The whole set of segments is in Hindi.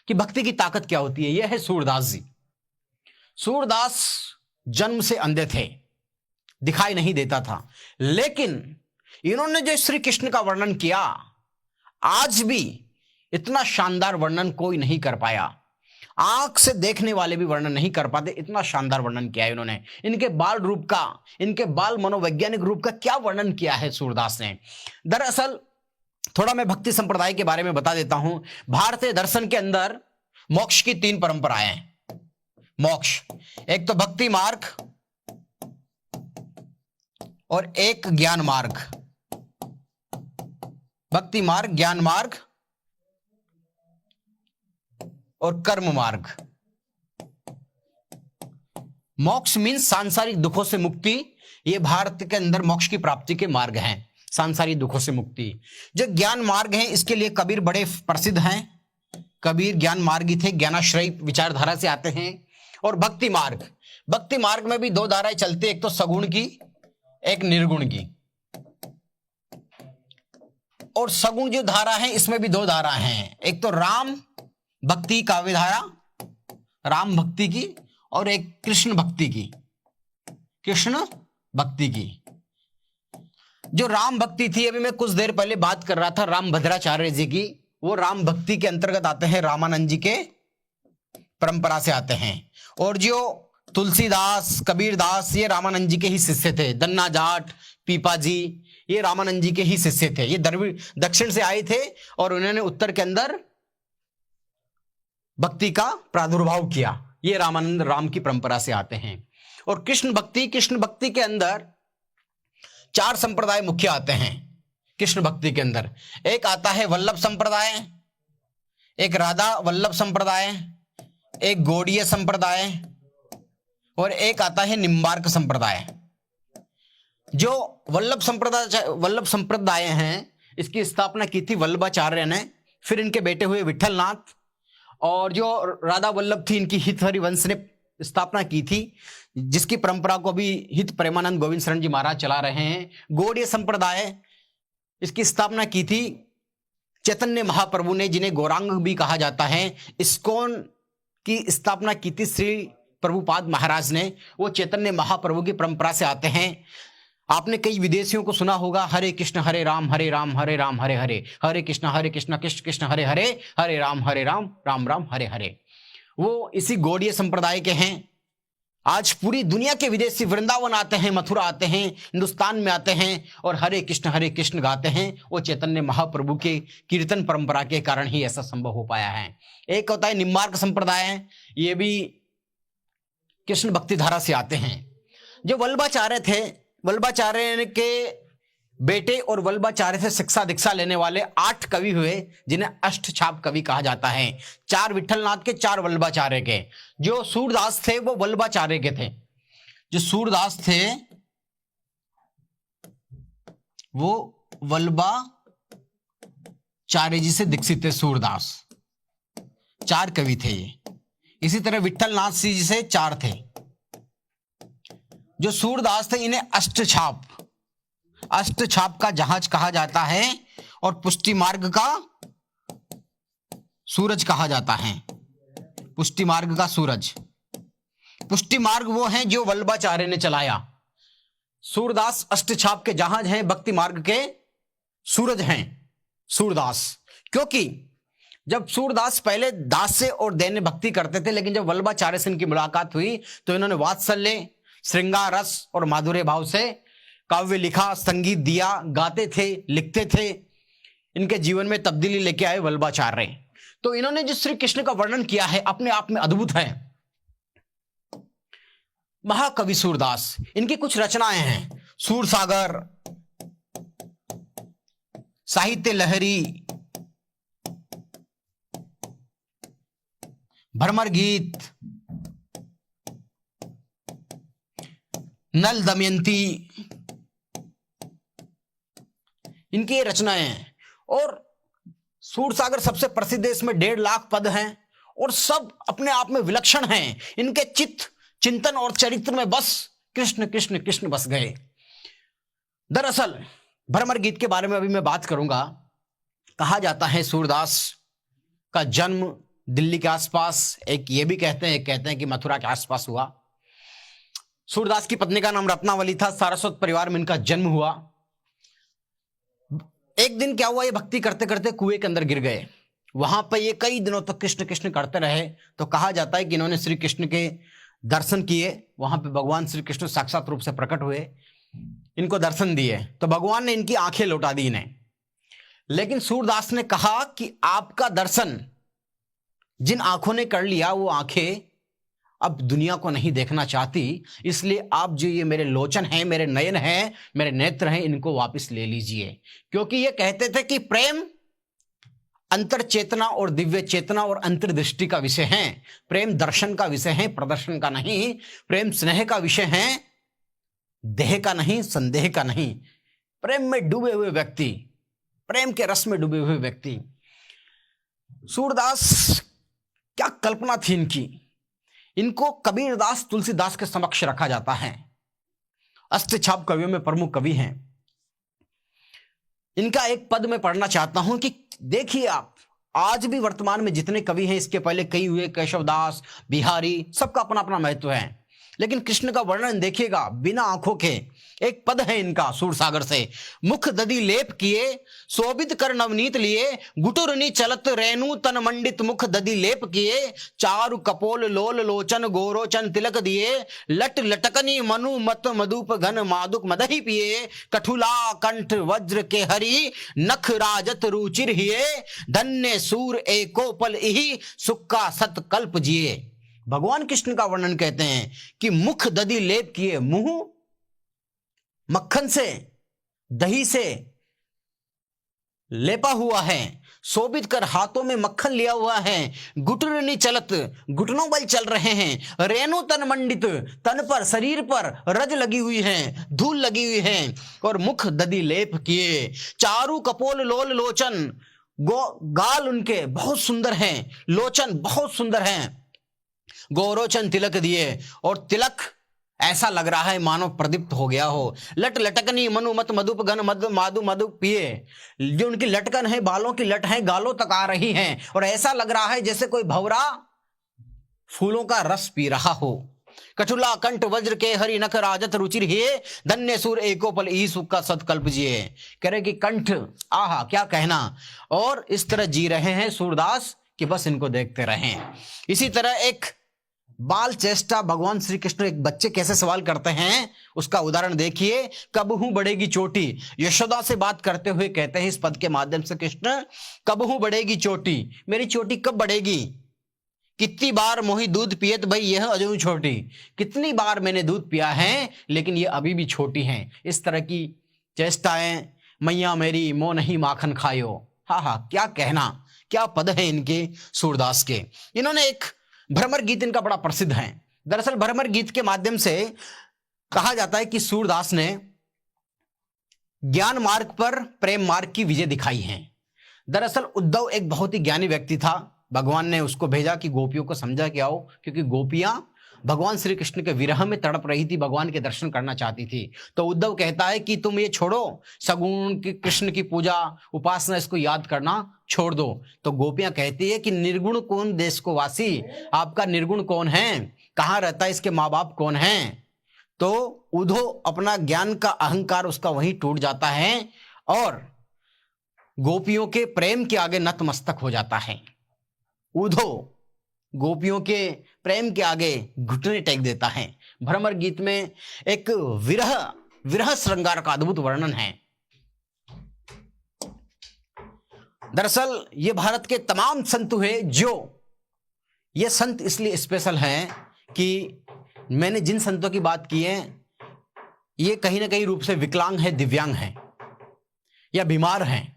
कि भक्ति की ताकत क्या होती है। यह है सूरदास जी। सूरदास जन्म से अंधे थे, दिखाई नहीं देता था, लेकिन इन्होंने जो श्री कृष्ण का वर्णन किया, आज भी इतना शानदार वर्णन कोई नहीं कर पाया। आंख से देखने वाले भी वर्णन नहीं कर पाते, इतना शानदार वर्णन किया है इन्होंने। इनके बाल रूप का, इनके बाल मनोवैज्ञानिक रूप का क्या वर्णन किया है सूरदास ने। दरअसल थोड़ा मैं भक्ति संप्रदाय के बारे में बता देता हूं। भारतीय दर्शन के अंदर मोक्ष की 3 परंपराएं हैं। मोक्ष, एक तो भक्ति मार्ग और एक ज्ञान मार्ग। भक्ति मार्ग, ज्ञान मार्ग और कर्म मार्ग। मोक्ष मीन्स सांसारिक दुखों से मुक्ति। ये भारत के अंदर मोक्ष की प्राप्ति के मार्ग हैं, सांसारिक दुखों से मुक्ति। जो ज्ञान मार्ग है, इसके लिए कबीर बड़े प्रसिद्ध हैं। कबीर ज्ञान मार्गी थे, ज्ञानाश्रयी विचारधारा से आते हैं। और भक्ति मार्ग, भक्ति मार्ग में भी 2 धाराएं चलती, एक तो सगुण की, एक निर्गुण की। और सगुण जो धारा है, इसमें भी 2 धारा हैं, एक तो राम भक्ति काव्य धारा, राम भक्ति की, और एक कृष्ण भक्ति की, कृष्ण भक्ति की। जो राम भक्ति थी, अभी मैं कुछ देर पहले बात कर रहा था राम भद्राचार्य जी की, वो राम भक्ति के अंतर्गत आते हैं, रामानंद जी के परंपरा से आते हैं। और जो तुलसीदास, कबीरदास, ये रामानंद जी के ही शिष्य थे। दन्ना जाट, पीपा जी, ये रामानंद जी के ही शिष्य थे। ये दक्षिण से आए थे और उन्होंने उत्तर के अंदर भक्ति का प्रादुर्भाव किया। ये रामानंद राम की परंपरा से आते हैं। और कृष्ण भक्ति, कृष्ण भक्ति के अंदर 4 संप्रदाय मुख्य आते हैं। कृष्ण भक्ति के अंदर एक आता है वल्लभ संप्रदाय, एक राधा वल्लभ संप्रदाय, एक गौड़ीय संप्रदाय, और एक आता है निम्बार्क संप्रदाय। जो वल्लभ संप्रदाय हैं, इसकी स्थापना की थी वल्लभाचार्य ने, फिर इनके बेटे हुए विठलनाथ। और जो राधा वल्लभ थी, इनकी हित हरिवंश ने स्थापना की थी, जिसकी परंपरा को अभी हित प्रेमानंद गोविंद शरण जी महाराज चला रहे हैं। गौड़ीय संप्रदाय, इसकी स्थापना की थी चैतन्य महाप्रभु ने, जिन्हें गौरांग भी कहा जाता है। इस्कॉन की स्थापना की थी श्री प्रभुपाद महाराज ने। वो चैतन्य महाप्रभु की परंपरा से आते हैं। आपने कई विदेशियों को सुना होगा, हरे कृष्ण हरे राम हरे राम हरे राम हरे हरे, हरे कृष्ण कृष्ण कृष्ण हरे हरे, हरे राम राम राम हरे हरे। वो इसी गौड़ीय संप्रदाय के हैं। आज पूरी दुनिया के विदेशी वृंदावन आते हैं, मथुरा आते हैं, हिंदुस्तान में आते हैं और हरे कृष्ण गाते हैं। वो चैतन्य महाप्रभु के कीर्तन परंपरा के कारण ही ऐसा संभव हो पाया है। एक होता है निम्बार्क संप्रदाय, ये भी कृष्ण भक्ति धारा से आते हैं। जो वल्लभाचार्य थे, वल्लभाचार्य के बेटे और वल्लभाचार्य से शिक्षा दीक्षा लेने वाले 8 कवि हुए, जिन्हें अष्टछाप कवि कहा जाता है। 4 विठलनाथ के, 4 वल्लभाचार्य के। जो सूरदास थे वो वल्लभाचार्य के थे। जो सूरदास थे वो वल्लभाचार्य जी से दीक्षित थे। सूरदास 4 कवि थे ये। इसी तरह विठलनाथ जी से 4 थे। जो सूरदास थे, इन्हें अष्टछाप का जहाज कहा जाता है और पुष्टि मार्ग का सूरज कहा जाता है। पुष्टि मार्ग का सूरज, पुष्टि मार्ग वो है जो वल्लभाचार्य ने चलाया। सूरदास अष्टछाप के जहाज हैं, भक्ति मार्ग के सूरज हैं सूरदास। क्योंकि जब सूरदास पहले दास से और दैन्य भक्ति करते थे, लेकिन जब वल्लभाचार्य से इनकी मुलाकात हुई तो इन्होंने वात्सल्य, श्रृंगार रस और माधुर्य भाव से काव्य लिखा, संगीत दिया, गाते थे, लिखते थे। इनके जीवन में तब्दीली लेके आए वल्लभाचार्य। तो इन्होंने जो श्री कृष्ण का वर्णन किया है, अपने आप में अद्भुत है। महाकवि सूरदास, इनकी कुछ रचनाएं हैं। सूरसागर, साहित्य लहरी, भ्रमर गीत, नल दमयंती, इनकी ये रचनाएं हैं। और सूरसागर सबसे प्रसिद्ध है, इसमें 1.5 लाख पद हैं और सब अपने आप में विलक्षण हैं। इनके चित्त, चिंतन और चरित्र में बस कृष्ण कृष्ण कृष्ण बस गए। दरअसल भ्रमर गीत के बारे में अभी मैं बात करूंगा। कहा जाता है सूरदास का जन्म दिल्ली के आसपास, एक ये भी कहते हैं, एक कहते हैं कि मथुरा के आसपास हुआ। सूरदास की पत्नी का नाम रत्नावली था। सारस्वत परिवार में इनका जन्म हुआ। एक दिन क्या हुआ, ये भक्ति करते करते कुएं के अंदर गिर गए। वहां पर ये कई दिनों तक कृष्ण कृष्ण करते रहे। तो कहा जाता है कि इन्होंने श्री कृष्ण के दर्शन किए। वहां पे भगवान श्री कृष्ण साक्षात रूप से प्रकट हुए, इनको दर्शन दिए, तो भगवान ने इनकी आंखें लौटा दी इन्हें। लेकिन सूरदास ने कहा कि आपका दर्शन जिन आंखों ने कर लिया, वो आंखें अब दुनिया को नहीं देखना चाहती, इसलिए आप जो ये मेरे लोचन हैं, मेरे नयन हैं, मेरे नेत्र हैं, इनको वापस ले लीजिए। क्योंकि ये कहते थे कि प्रेम अंतर चेतना और दिव्य चेतना और अंतर्दृष्टि का विषय है। प्रेम दर्शन का विषय है, प्रदर्शन का नहीं। प्रेम स्नेह का विषय है, देह का नहीं, संदेह का नहीं। प्रेम में डूबे हुए व्यक्ति, प्रेम के रस में डूबे हुए व्यक्ति। सूरदास, क्या कल्पना थी इनकी। इनको कबीरदास, तुलसीदास के समक्ष रखा जाता है। अष्टछाप कवियों में प्रमुख कवि हैं। इनका एक पद मैं पढ़ना चाहता हूं कि देखिए आप, आज भी वर्तमान में जितने कवि हैं, इसके पहले कई हुए, केशवदास, बिहारी, सबका अपना अपना महत्व है। लेकिन कृष्ण का वर्णन देखिएगा बिना आंखों के। एक पद है इनका सूरसागर से, मुख दधि लेप किए शोभित कर नवनीत लिए, गुटुरनी चलत रेणु तन मंडित मुख दधि लेप किए, चारु कपोल लोल लोचन गोरोचन तिलक दिए, लट लटकनी मनु मत मधुप घन मादुक मदही पिए, कठुला कंठ वज्र के हरि नख राजत रुचिर हिए, धन्य सूर एको पल इहि सुक्का सत कल्प जिए। भगवान कृष्ण का वर्णन कहते हैं कि मुख दधि लेप किए, मुंह मक्खन से, दही से लेपा हुआ है, शोभित कर हाथों में मक्खन लिया हुआ है, गुटुरनी चलत, घुटनों बल चल रहे हैं, रेणु तन मंडित, तन पर शरीर पर रज लगी हुई है, धूल लगी हुई है, और मुख दधि लेप किए, चारु कपोल लोल लोचन, गाल उनके बहुत सुंदर हैं, लोचन बहुत सुंदर हैं, गोरोचन तिलक दिए, और तिलक ऐसा लग रहा है मानो प्रदीप्त हो गया हो, लट लटकनी मनु मत मधुप गन मद माधु मधु पिए, जो उनकी लटकन है, बालों की लट है, गालों तक आ रही हैं, और ऐसा लग रहा है जैसे कोई भंवरा फूलों का रस पी रहा हो। कठुला कंठ वज्र के हरि नख राजत रुचिर हिए, धन्य सूर एको पल ई सुख का सत्कल्प जिए। कह रहे कि कंठ, आहा क्या कहना, और इस तरह जी रहे हैं सूरदास कि बस इनको देखते रहें। इसी तरह एक बाल चेष्टा, भगवान श्री कृष्ण एक बच्चे कैसे सवाल करते हैं उसका उदाहरण देखिए। कब हूं बढ़ेगी चोटी, यशोदा से बात करते हुए कहते हैं इस पद के माध्यम से कृष्ण, कब हूं बढ़ेगी चोटी, मेरी चोटी कब बढ़ेगी, कितनी बार मोही दूध पियत भाई यह अजू छोटी, कितनी बार मैंने दूध पिया है लेकिन ये अभी भी छोटी हैं। इस तरह की चेष्टाएं, मैया मेरी मोह नहीं माखन खायो। हा हा, क्या कहना, क्या पद है इनके सूरदास के। इन्होंने एक भ्रमर गीत इनका बड़ा प्रसिद्ध है। दरअसल भ्रमर गीत के माध्यम से कहा जाता है कि सूरदास ने ज्ञान मार्ग पर प्रेम मार्ग की विजय दिखाई है। दरअसल उद्धव एक बहुत ही ज्ञानी व्यक्ति था। भगवान ने उसको भेजा कि गोपियों को समझा के आओ, क्योंकि गोपियां भगवान श्री कृष्ण के विरह में तड़प रही थी, भगवान के दर्शन करना चाहती थी। तो उद्धव कहता है कि तुम ये छोड़ो, सगुण की कृष्ण की पूजा उपासना, इसको याद करना छोड़ दो। तो गोपियां कहती है कि निर्गुण कौन देश को वासी, आपका निर्गुण कौन है, कहाँ रहता है, इसके माँ बाप कौन हैं। तो उद्धव अपना ज्ञान का अहंकार उसका वहीं टूट जाता है और गोपियों के प्रेम के आगे नतमस्तक हो जाता है। उद्धव गोपियों के प्रेम के आगे घुटने टेक देता है। भ्रमर गीत में एक विरह श्रृंगार का अद्भुत वर्णन है। दरअसल ये भारत के तमाम संत हुए, जो ये संत इसलिए स्पेशल हैं कि मैंने जिन संतों की बात की है ये कहीं ना कहीं रूप से विकलांग है, दिव्यांग हैं या बीमार हैं,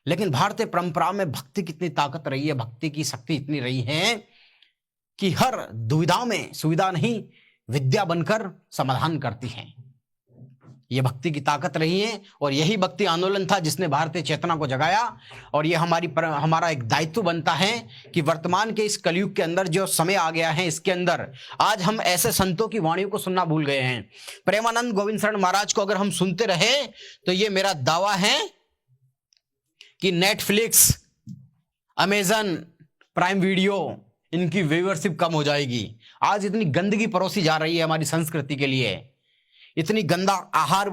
लेकिन भारतीय परंपरा में भक्ति कितनी ताकत रही है, भक्ति की शक्ति इतनी रही है कि हर दुविधा में सुविधा नहीं, विद्या बनकर समाधान करती हैं। ये भक्ति की ताकत रही है और यही भक्ति आंदोलन था जिसने भारतीय चेतना को जगाया। और ये हमारा एक दायित्व बनता है कि वर्तमान के इस कलयुग के अंदर जो समय आ गया है, इसके अंदर आज हम ऐसे संतों की वाणियों को सुनना भूल गए हैं। प्रेमानंद गोविंद शरण महाराज को अगर हम सुनते रहे तो ये मेरा दावा है कि नेटफ्लिक्स, अमेजन प्राइम वीडियो, इनकी व्यूअरशिप कम हो जाएगी। आज इतनी गंदगी परोसी जा रही है हमारी संस्कृति के लिए, इतनी गंदा आहार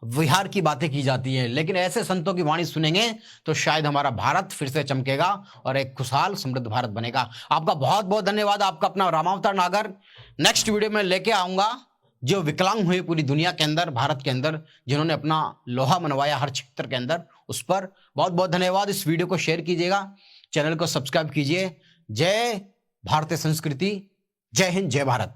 विहार की बातें की जाती हैं, लेकिन ऐसे संतों की वाणी सुनेंगे तो शायद हमारा भारत फिर से चमकेगा और एक खुशहाल समृद्ध भारत बनेगा। आपका बहुत बहुत धन्यवाद। आपका अपना रामावतार नागर नेक्स्ट वीडियो में लेके आऊंगा, जो विकलांग हुए पूरी दुनिया के अंदर, भारत के अंदर, जिन्होंने अपना लोहा मनवाया हर क्षेत्र के अंदर, उस पर बहुत बहुत धन्यवाद। इस वीडियो को शेयर कीजिएगा, चैनल को सब्सक्राइब कीजिए। जय भारतीय संस्कृति, जय हिंद, जय भारत।